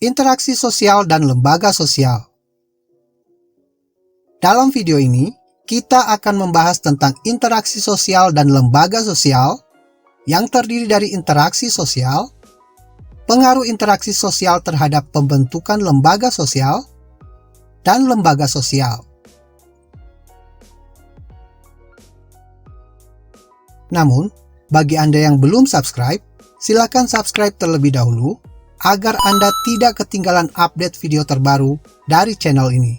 Interaksi sosial dan lembaga sosial. Dalam video ini, kita akan membahas tentang interaksi sosial dan lembaga sosial yang terdiri dari interaksi sosial, pengaruh interaksi sosial terhadap pembentukan lembaga sosial, dan lembaga sosial. Namun, bagi Anda yang belum subscribe, silakan subscribe terlebih dahulu agar Anda tidak ketinggalan update video terbaru dari channel ini.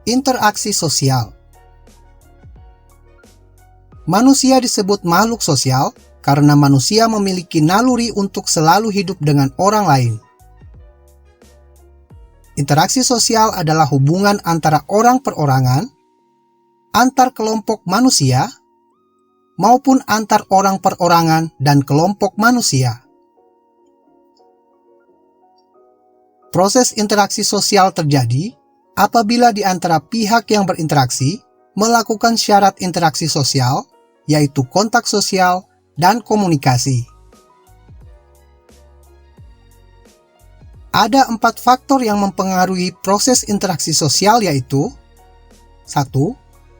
Interaksi sosial. Manusia disebut makhluk sosial karena manusia memiliki naluri untuk selalu hidup dengan orang lain. Interaksi sosial adalah hubungan antara orang perorangan, antar kelompok manusia, maupun antar orang perorangan dan kelompok manusia. Proses interaksi sosial terjadi apabila di antara pihak yang berinteraksi melakukan syarat interaksi sosial, yaitu kontak sosial dan komunikasi. Ada 4 faktor yang mempengaruhi proses interaksi sosial, yaitu 1.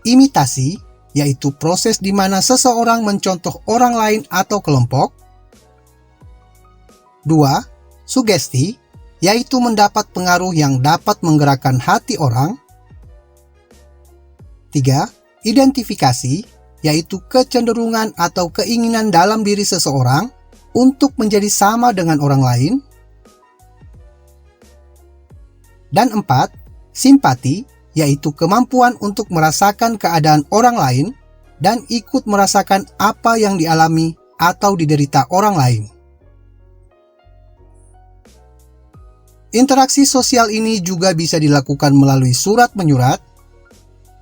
Imitasi, yaitu proses di mana seseorang mencontoh orang lain atau kelompok. 2. Sugesti, yaitu mendapat pengaruh yang dapat menggerakkan hati orang. 3. Identifikasi, yaitu kecenderungan atau keinginan dalam diri seseorang untuk menjadi sama dengan orang lain. Dan 4. Simpati, yaitu kemampuan untuk merasakan keadaan orang lain dan ikut merasakan apa yang dialami atau diderita orang lain. Interaksi sosial ini juga bisa dilakukan melalui surat menyurat,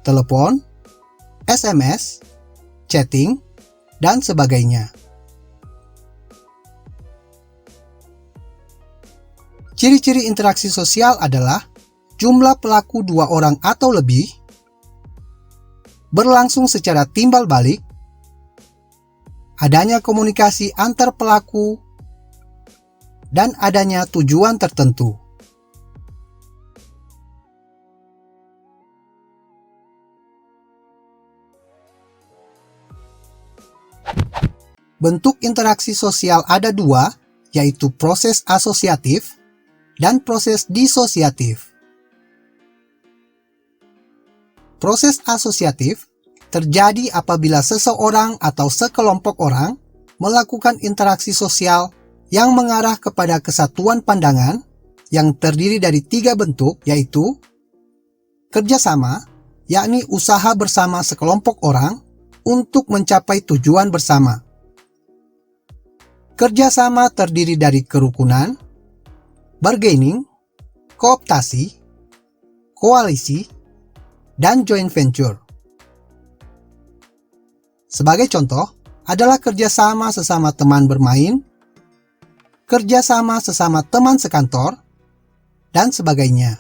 telepon, SMS, chatting, dan sebagainya. Ciri-ciri interaksi sosial adalah jumlah pelaku 2 orang atau lebih, berlangsung secara timbal balik, adanya komunikasi antar pelaku, dan adanya tujuan tertentu. Bentuk interaksi sosial ada 2, yaitu proses asosiatif dan proses disosiatif. Proses asosiatif terjadi apabila seseorang atau sekelompok orang melakukan interaksi sosial yang mengarah kepada kesatuan pandangan yang terdiri dari 3 bentuk, yaitu kerjasama, yakni usaha bersama sekelompok orang untuk mencapai tujuan bersama. Kerjasama terdiri dari kerukunan, bargaining, kooptasi, koalisi, dan joint venture. Sebagai contoh adalah kerjasama sesama teman bermain, kerjasama sesama teman sekantor, dan sebagainya.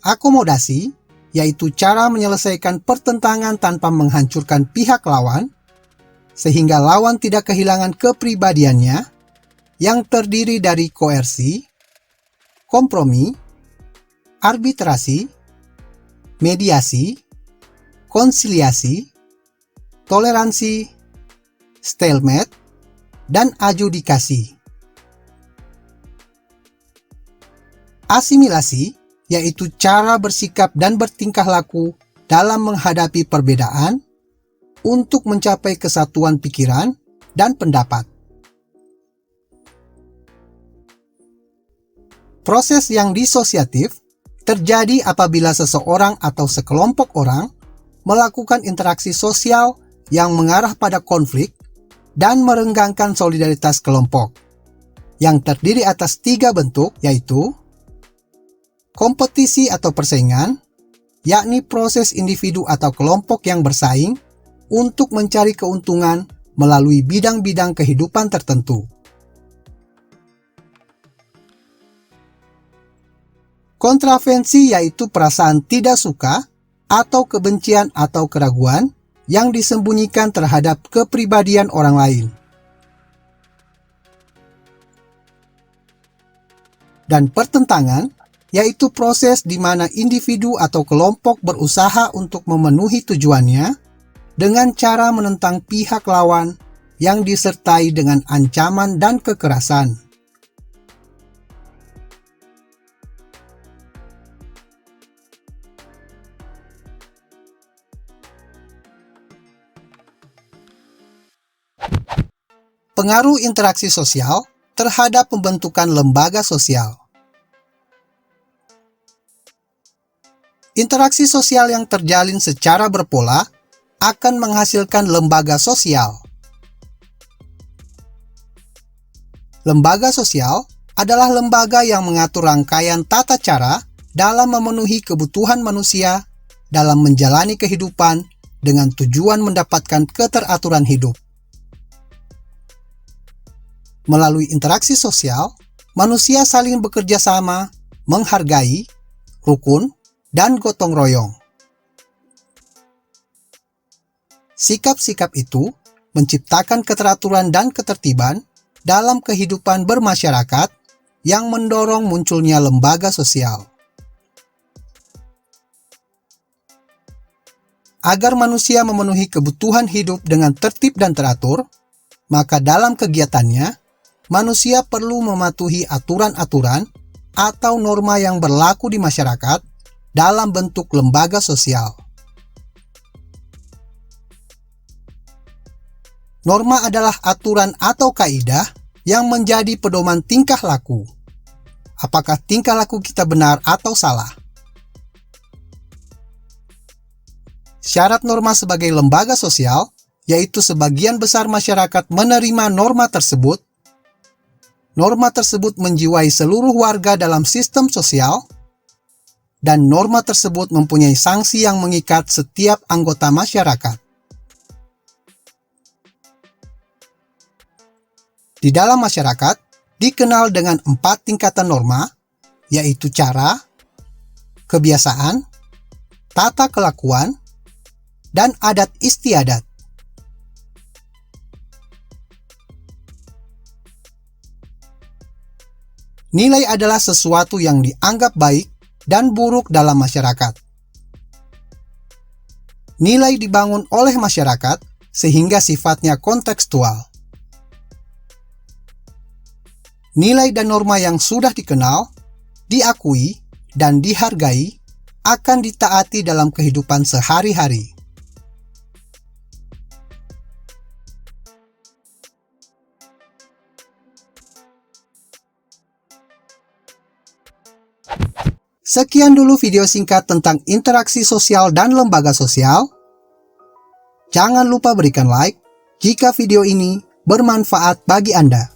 Akomodasi, yaitu cara menyelesaikan pertentangan tanpa menghancurkan pihak lawan, sehingga lawan tidak kehilangan kepribadiannya, yang terdiri dari koersi, kompromi, arbitrasi, mediasi, konsiliasi, toleransi, stalemate, dan adjudikasi. Asimilasi, yaitu cara bersikap dan bertingkah laku dalam menghadapi perbedaan untuk mencapai kesatuan pikiran dan pendapat. Proses yang disosiatif terjadi apabila seseorang atau sekelompok orang melakukan interaksi sosial yang mengarah pada konflik dan merenggangkan solidaritas kelompok, yang terdiri atas 3 bentuk, yaitu kompetisi atau persaingan, yakni proses individu atau kelompok yang bersaing untuk mencari keuntungan melalui bidang-bidang kehidupan tertentu. Kontravensi yaitu perasaan tidak suka atau kebencian atau keraguan yang disembunyikan terhadap kepribadian orang lain. Dan pertentangan, yaitu proses di mana individu atau kelompok berusaha untuk memenuhi tujuannya dengan cara menentang pihak lawan yang disertai dengan ancaman dan kekerasan. Pengaruh interaksi sosial terhadap pembentukan lembaga sosial. Interaksi sosial yang terjalin secara berpola akan menghasilkan lembaga sosial. Lembaga sosial adalah lembaga yang mengatur rangkaian tata cara dalam memenuhi kebutuhan manusia dalam menjalani kehidupan dengan tujuan mendapatkan keteraturan hidup. Melalui interaksi sosial, manusia saling bekerja sama, menghargai, rukun, dan gotong royong. Sikap-sikap itu menciptakan keteraturan dan ketertiban dalam kehidupan bermasyarakat yang mendorong munculnya lembaga sosial. Agar manusia memenuhi kebutuhan hidup dengan tertib dan teratur, maka dalam kegiatannya, manusia perlu mematuhi aturan-aturan atau norma yang berlaku di masyarakat dalam bentuk lembaga sosial. Norma adalah aturan atau kaidah yang menjadi pedoman tingkah laku. Apakah tingkah laku kita benar atau salah? Syarat norma sebagai lembaga sosial, yaitu sebagian besar masyarakat menerima norma tersebut. Norma tersebut menjiwai seluruh warga dalam sistem sosial, dan norma tersebut mempunyai sanksi yang mengikat setiap anggota masyarakat. Di dalam masyarakat, dikenal dengan 4 tingkatan norma, yaitu cara, kebiasaan, tata kelakuan, dan adat istiadat. Nilai adalah sesuatu yang dianggap baik dan buruk dalam masyarakat. Nilai dibangun oleh masyarakat sehingga sifatnya kontekstual. Nilai dan norma yang sudah dikenal, diakui, dan dihargai akan ditaati dalam kehidupan sehari-hari. Sekian dulu video singkat tentang interaksi sosial dan lembaga sosial. Jangan lupa berikan like jika video ini bermanfaat bagi Anda.